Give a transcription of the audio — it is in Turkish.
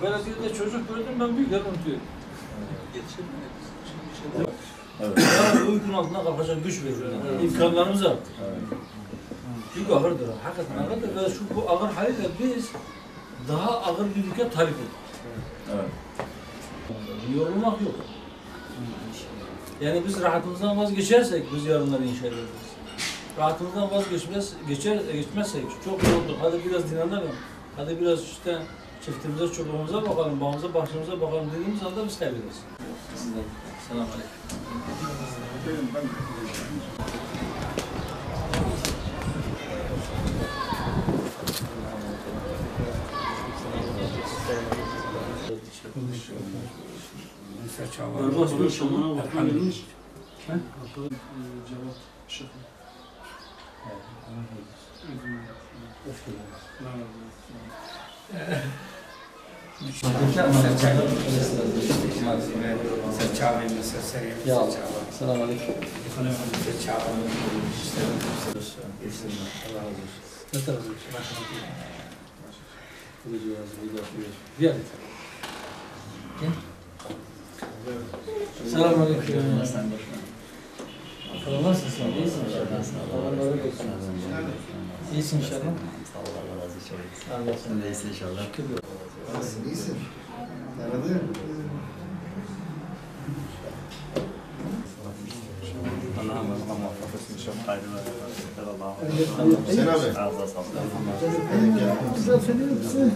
Belediyede çocuk gördüm ben büyükler unutuyorum. Evet. Yani bu yükün altına kalkacak güç veriyor. Yani. İmkanlarımız arttı. Evet. Yük ağırdır. Hakikaten ağırdır. Ve bu ağır haliyle biz daha ağır bir yüke talip olduk. Evet. Yorulmak yok. Yani biz rahatımızdan vazgeçersek biz yarınları inşa ederiz. Rahatımızdan geçmezsek çok yorulduk. Hadi biraz dinlenelim. Hadi biraz işte çiftimize, çoluğumuza bakalım, bağımıza, bahçemize bakalım dediğimiz anda biz kaybederiz. Sizden. Selamünaleyküm. Berbat bir şamana bakmayın. Cevat Şık. Selamünaleyküm. Selamünaleyküm. Nasılsın? İyisin inşallah. Allah razı olsun. İyisin inşallah. Allah razı olsun. Sen de iyisin inşallah. Nasılsın? İyisin. Tanıdın. Allah'ım Allah muvaffak etsin inşallah. Haydi ve Allah'a emanet olun. Sen abi. Ağzına sağlık. Güzel.